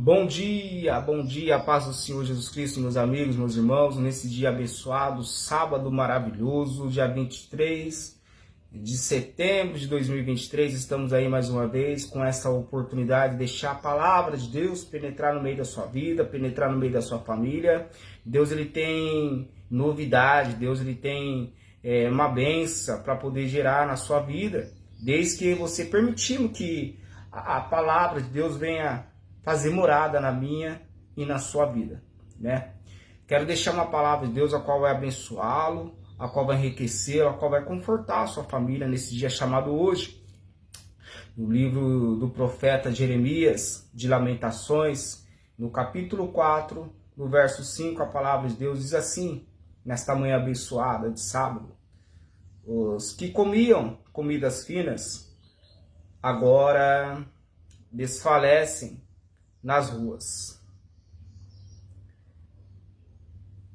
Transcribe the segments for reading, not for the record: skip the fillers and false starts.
Bom dia, a paz do Senhor Jesus Cristo, meus amigos, meus irmãos, nesse dia abençoado, sábado maravilhoso, dia 23 de setembro de 2023, estamos aí mais uma vez com essa oportunidade de deixar a palavra de Deus penetrar no meio da sua vida, penetrar no meio da sua família. Deus, ele tem novidade, Deus, ele tem uma bênção para poder gerar na sua vida, desde que você permitindo que a palavra de Deus venha fazer morada na minha e na sua vida, né? Quero deixar uma palavra de Deus a qual vai abençoá-lo, a qual vai enriquecê-lo, a qual vai confortar a sua família nesse dia chamado hoje. No livro do profeta Jeremias, de Lamentações, no capítulo 4, no verso 5, a palavra de Deus diz assim, nesta manhã abençoada de sábado: os que comiam comidas finas, agora desfalecem nas ruas.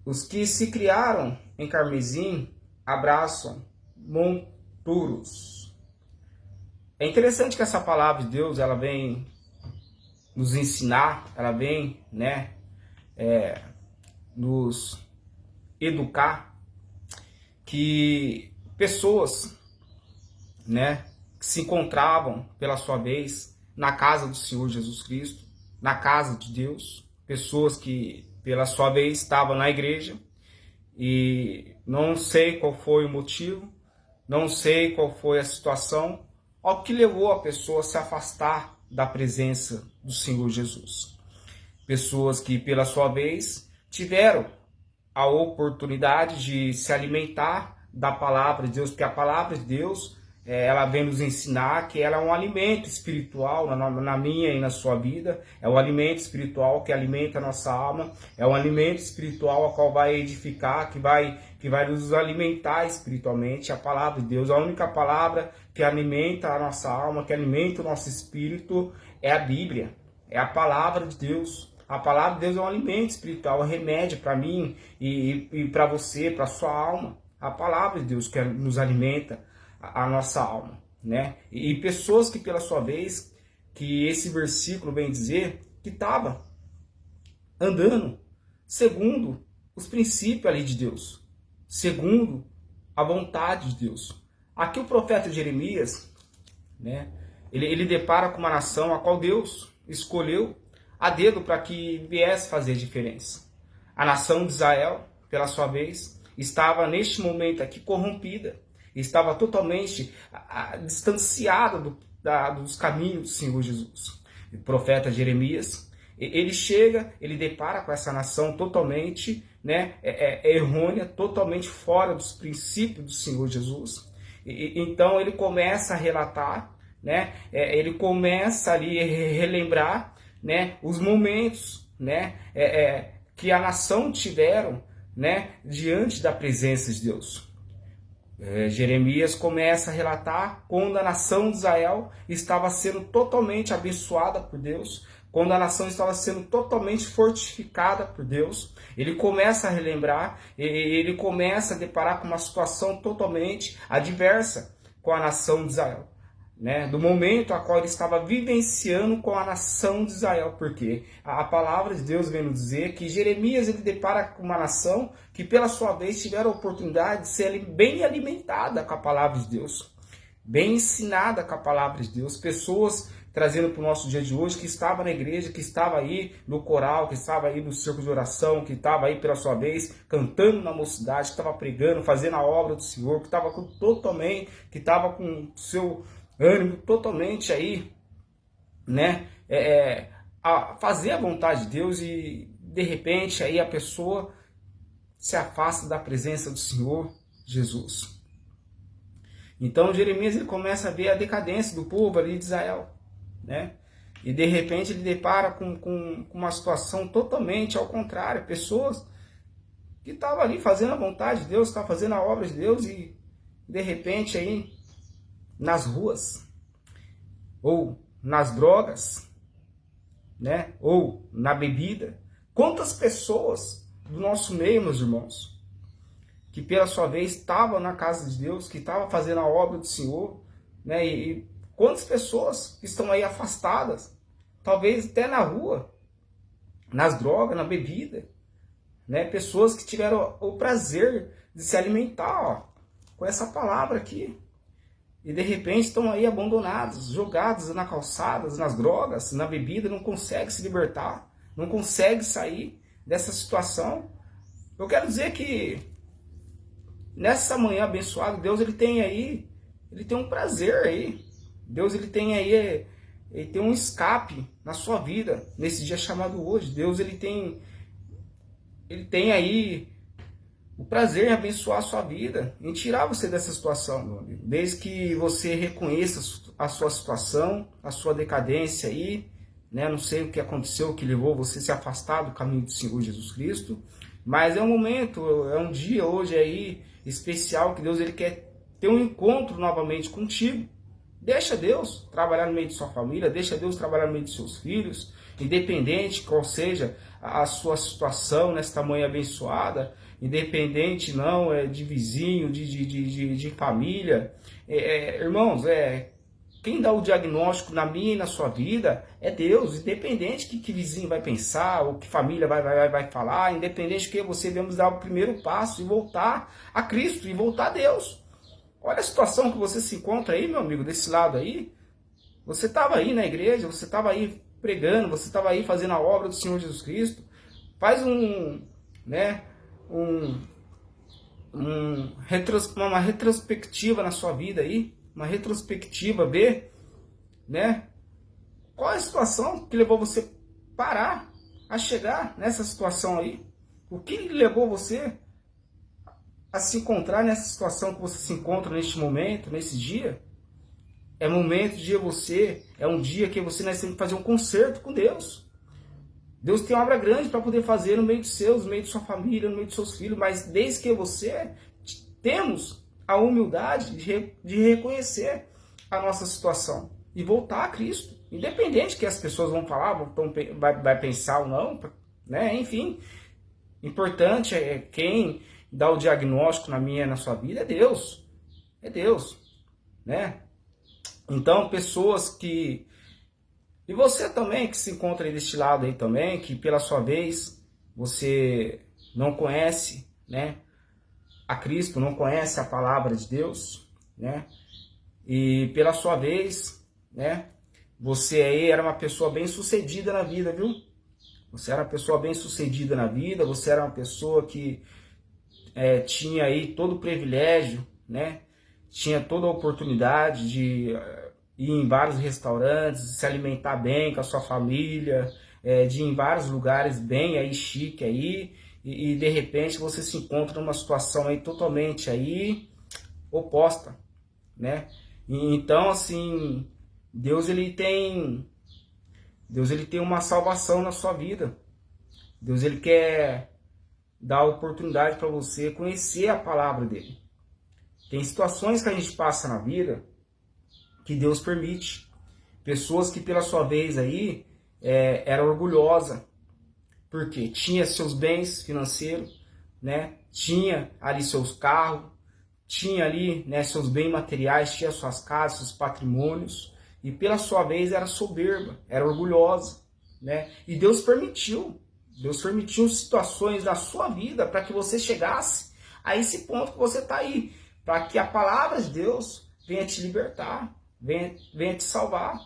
Os que se criaram em carmesim abraçam monturos. É interessante que essa palavra de Deus, ela vem nos ensinar, ela vem, nos educar, que pessoas, que se encontravam pela sua vez na casa do Senhor Jesus Cristo, na casa de Deus, pessoas que pela sua vez estavam na igreja, e não sei qual foi o motivo, não sei qual foi a situação, ao que levou a pessoa a se afastar da presença do Senhor Jesus. Pessoas que pela sua vez tiveram a oportunidade de se alimentar da palavra de Deus, porque a palavra de Deus, ela vem nos ensinar que ela é um alimento espiritual na minha e na sua vida, é um alimento espiritual que alimenta a nossa alma, é um alimento espiritual a qual vai edificar, que vai nos alimentar espiritualmente. A palavra de Deus, a única palavra que alimenta a nossa alma, que alimenta o nosso espírito, é a Bíblia, é a palavra de Deus. A palavra de Deus é um alimento espiritual, é um remédio para mim e para você, para a sua alma. A palavra de Deus que nos alimenta a nossa alma, né? E pessoas que pela sua vez, que esse versículo vem dizer, que estava andando segundo os princípios ali de Deus, segundo a vontade de Deus. Aqui o profeta Jeremias, ele depara com uma nação a qual Deus escolheu a dedo para que viesse fazer diferença. A nação de Israel, pela sua vez, estava neste momento aqui corrompida, estava totalmente distanciada dos caminhos do Senhor Jesus. O profeta Jeremias, ele chega, ele depara com essa nação totalmente errônea, totalmente fora dos princípios do Senhor Jesus. Então ele começa a relatar, ele começa ali a relembrar, os momentos, que a nação tiveram, diante da presença de Deus. Jeremias começa a relatar quando a nação de Israel estava sendo totalmente abençoada por Deus, quando a nação estava sendo totalmente fortificada por Deus. Ele começa a relembrar, ele começa a deparar com uma situação totalmente adversa com a nação de Israel, do momento a qual ele estava vivenciando com a nação de Israel, porque a palavra de Deus vem nos dizer que Jeremias ele depara com uma nação que pela sua vez tiveram a oportunidade de ser bem alimentada com a palavra de Deus, bem ensinada com a palavra de Deus, pessoas trazendo para o nosso dia de hoje, que estava na igreja, que estava aí no coral, que estava aí no círculo de oração, que estava aí pela sua vez cantando na mocidade, que estava pregando, fazendo a obra do Senhor, que estava que estava com o seu ânimo totalmente aí, a fazer a vontade de Deus, e de repente aí a pessoa se afasta da presença do Senhor Jesus. Então Jeremias ele começa a ver a decadência do povo ali de Israel, e de repente ele depara com uma situação totalmente ao contrário, pessoas que estavam ali fazendo a vontade de Deus, estavam fazendo a obra de Deus, e de repente aí nas ruas, ou nas drogas, ou na bebida. Quantas pessoas do nosso meio, meus irmãos, que pela sua vez estavam na casa de Deus, que estavam fazendo a obra do Senhor, e quantas pessoas estão aí afastadas, talvez até na rua, nas drogas, na bebida, né? Pessoas que tiveram o prazer de se alimentar, ó, com essa palavra aqui. E de repente estão aí abandonados, jogados na calçadas, nas drogas, na bebida, não conseguem se libertar, não conseguem sair dessa situação. Eu quero dizer que nessa manhã abençoada, Deus ele tem um prazer aí. Deus ele tem um escape na sua vida, nesse dia chamado hoje. Deus ele tem aí o prazer em abençoar a sua vida, em tirar você dessa situação, meu amigo. Desde que você reconheça a sua situação, a sua decadência aí, né? Não sei o que aconteceu, o que levou você a se afastar do caminho do Senhor Jesus Cristo, mas é um momento, é um dia hoje aí especial que Deus ele quer ter um encontro novamente contigo. Deixa Deus trabalhar no meio de sua família, deixa Deus trabalhar no meio de seus filhos, independente qual seja a sua situação nesta manhã abençoada, independente não de vizinho, de família. Irmãos, quem dá o diagnóstico na minha e na sua vida é Deus, independente que vizinho vai pensar, ou que família vai falar, independente que você devemos dar o primeiro passo e voltar a Cristo, e voltar a Deus. Olha a situação que você se encontra aí, meu amigo, desse lado aí. Você estava aí na igreja, você estava aí pregando, você estava aí fazendo a obra do Senhor Jesus Cristo. Faz uma retrospectiva na sua vida aí, uma retrospectiva, ver, né? Qual é a situação que levou você parar a chegar nessa situação aí? O que levou você a se encontrar nessa situação que você se encontra neste momento, nesse dia? É momento de é um dia que você nós temos que fazer um concerto com Deus. Deus tem uma obra grande para poder fazer no meio de seus, no meio de sua família, no meio de seus filhos, mas desde que você temos a humildade de reconhecer a nossa situação e voltar a Cristo, independente que as pessoas vão falar, vai pensar ou não, né? Enfim, importante é quem dá o diagnóstico na minha e na sua vida é Deus, né? Então, pessoas que... E você também que se encontra aí deste lado aí também, que pela sua vez você não conhece, né, a Cristo, não conhece a palavra de Deus, né? E pela sua vez, né, você aí era uma pessoa bem-sucedida na vida, viu? Você era uma pessoa bem-sucedida na vida, você era uma pessoa que tinha aí todo o privilégio, né? Tinha toda a oportunidade de ir em vários restaurantes, se alimentar bem com a sua família, de ir em vários lugares bem aí chique aí, e de repente você se encontra numa situação aí totalmente aí oposta, né? Então assim, Deus ele tem uma salvação na sua vida. Deus ele quer dar oportunidade para você conhecer a palavra dele. Tem situações que a gente passa na vida que Deus permite. Pessoas que pela sua vez aí era orgulhosa, porque tinha seus bens financeiros, né? Tinha ali seus carros, tinha ali, né, seus bens materiais, tinha suas casas, seus patrimônios, e pela sua vez era soberba, era orgulhosa, né? E Deus permitiu situações na sua vida para que você chegasse a esse ponto que você está aí, para que a palavra de Deus venha te libertar, venha te salvar,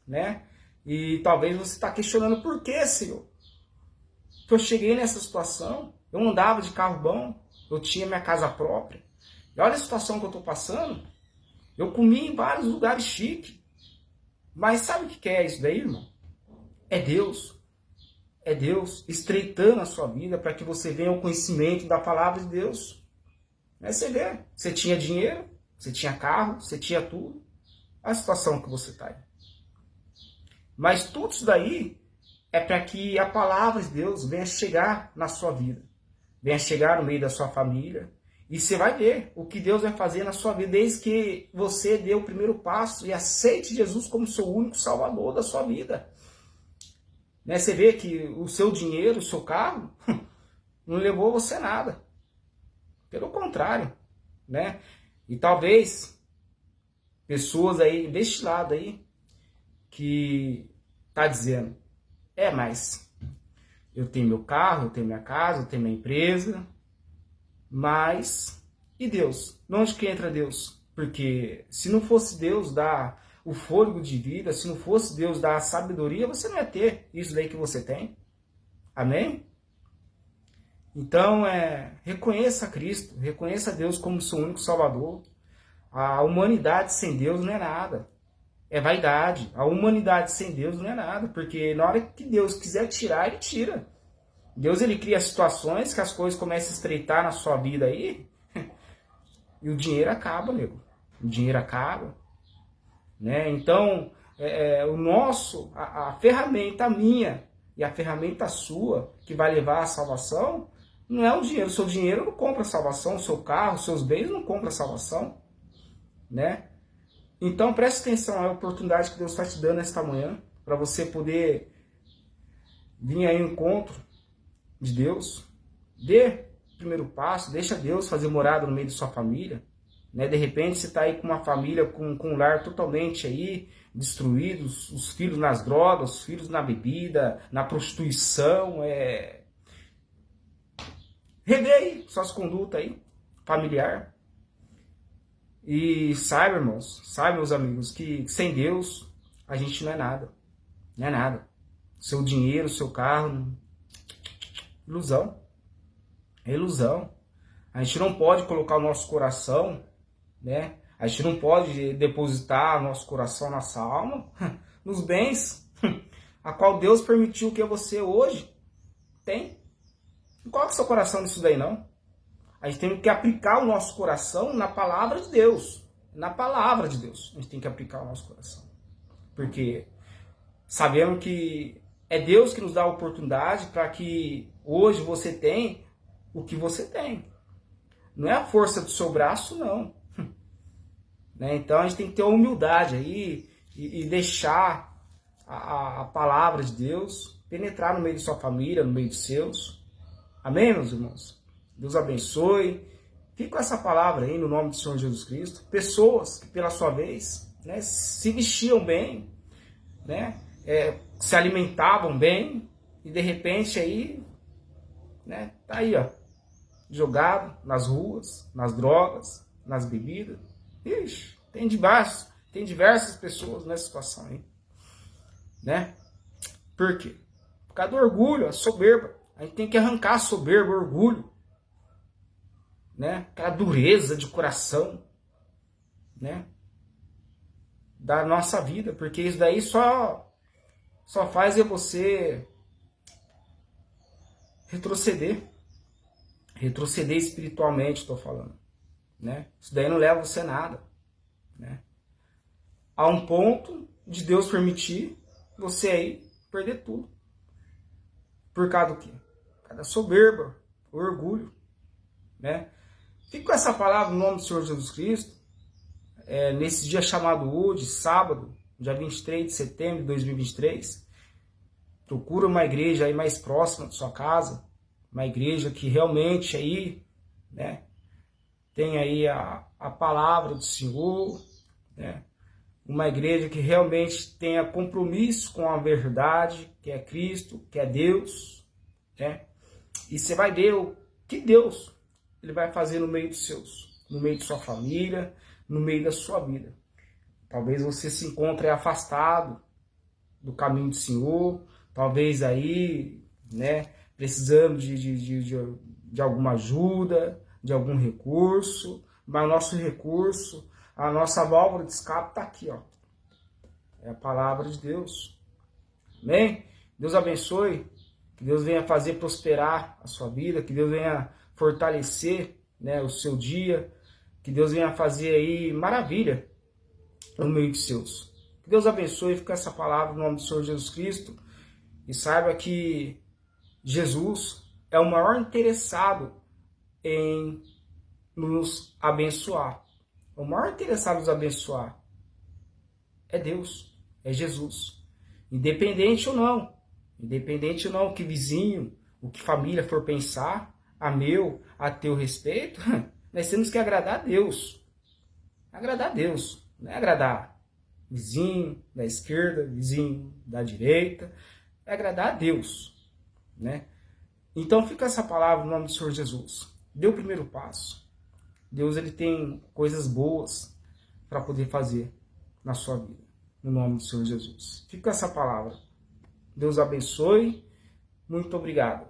né? E talvez você está questionando por que, Senhor? Que eu cheguei nessa situação, eu andava de carro bom, eu tinha minha casa própria, e olha a situação que eu estou passando, eu comi em vários lugares chiques, mas sabe o que é isso daí, irmão? É Deus estreitando a sua vida para que você venha ao conhecimento da palavra de Deus. Aí você vê, você tinha dinheiro, você tinha carro, você tinha tudo, a situação que você está aí. Mas tudo isso daí é para que a palavra de Deus venha chegar na sua vida, venha chegar no meio da sua família, e você vai ver o que Deus vai fazer na sua vida, desde que você dê o primeiro passo e aceite Jesus como seu único salvador da sua vida. Né? Você vê que o seu dinheiro, o seu carro, não levou você nada. Pelo contrário, né? E talvez pessoas aí deste lado aí que tá dizendo, mas Eu tenho meu carro, eu tenho minha casa, eu tenho minha empresa, mas e Deus? Onde que entra Deus? Porque se não fosse Deus dar o fôlego de vida, se não fosse Deus dar a sabedoria, você não ia ter isso daí que você tem. Amém? Então, reconheça Cristo, reconheça Deus como seu único Salvador. A humanidade sem Deus não é nada. É vaidade. A humanidade sem Deus não é nada, porque na hora que Deus quiser tirar, Ele tira. Deus, Ele cria situações que as coisas começam a estreitar na sua vida aí, e o dinheiro acaba, nego. O dinheiro acaba. Né? Então, a ferramenta minha e a ferramenta sua, que vai levar à salvação, não é o dinheiro. O seu dinheiro não compra a salvação, o seu carro, os seus bens não compram a salvação. Né? Então, preste atenção à oportunidade que Deus está te dando esta manhã, para você poder vir aí ao encontro de Deus. Dê o primeiro passo, deixa Deus fazer morada no meio de sua família. Né? De repente você está aí com uma família, com um lar totalmente aí destruído, os filhos nas drogas, os filhos na bebida, na prostituição. Revê aí suas condutas aí, familiar. E saiba, irmãos, saiba, meus amigos, que sem Deus a gente não é nada. Não é nada. Seu dinheiro, seu carro, ilusão. É ilusão. A gente não pode colocar o nosso coração, né? A gente não pode depositar nosso coração, nossa alma, nos bens a qual Deus permitiu que você hoje tem. Não coloque seu coração nisso daí, não. A gente tem que aplicar o nosso coração na palavra de Deus. Na palavra de Deus. A gente tem que aplicar o nosso coração. Porque sabemos que é Deus que nos dá a oportunidade para que hoje você tenha o que você tem. Não é a força do seu braço, não. Né? Então a gente tem que ter humildade aí e deixar a palavra de Deus penetrar no meio de sua família, no meio de seus. Amém, meus irmãos? Deus abençoe. Fique com essa palavra aí no nome do Senhor Jesus Cristo. Pessoas que, pela sua vez, né, se vestiam bem, né, se alimentavam bem e de repente aí, né, tá aí, ó, jogado nas ruas, nas drogas, nas bebidas. Ixi, tem diversas pessoas nessa situação aí, né? Por quê? Por causa do orgulho, a soberba. A gente tem que arrancar a soberba, o orgulho, né? Aquela dureza de coração, né? Da nossa vida, porque isso daí só faz você retroceder espiritualmente, estou falando, né? Isso daí não leva você a nada, né? A um ponto de Deus permitir você aí perder tudo. Por causa do quê? Por causa da soberba, o orgulho, né? Fique com essa palavra no nome do Senhor Jesus Cristo, nesse dia chamado hoje, sábado, dia 23 de setembro de 2023. Procura uma igreja aí mais próxima de sua casa, uma igreja que realmente aí, né, tem aí a palavra do Senhor, né? Uma igreja que realmente tenha compromisso com a verdade, que é Cristo, que é Deus, né? E você vai ver o que Deus ele vai fazer no meio dos seus, no meio de sua família, no meio da sua vida. Talvez você se encontre afastado do caminho do Senhor, talvez aí, né, precisando de alguma ajuda, de algum recurso, mas o nosso recurso, a nossa válvula de escape está aqui, ó. É a palavra de Deus. Amém? Deus abençoe, que Deus venha fazer prosperar a sua vida, que Deus venha fortalecer, né, o seu dia, que Deus venha fazer aí maravilha no meio de seus. Que Deus abençoe, fica essa palavra no nome do Senhor Jesus Cristo, e saiba que Jesus é o maior interessado em nos abençoar. O maior interessado em nos abençoar é Deus, é Jesus. Independente ou não o que vizinho, o que família for pensar, a teu respeito, nós temos que agradar a Deus. Agradar a Deus, não é agradar vizinho da esquerda, vizinho da direita, é agradar a Deus. né? Então fica essa palavra no nome do Senhor Jesus. Dê o primeiro passo. Deus, ele tem coisas boas para poder fazer na sua vida, no nome do Senhor Jesus. Fica essa palavra. Deus abençoe. Muito obrigado.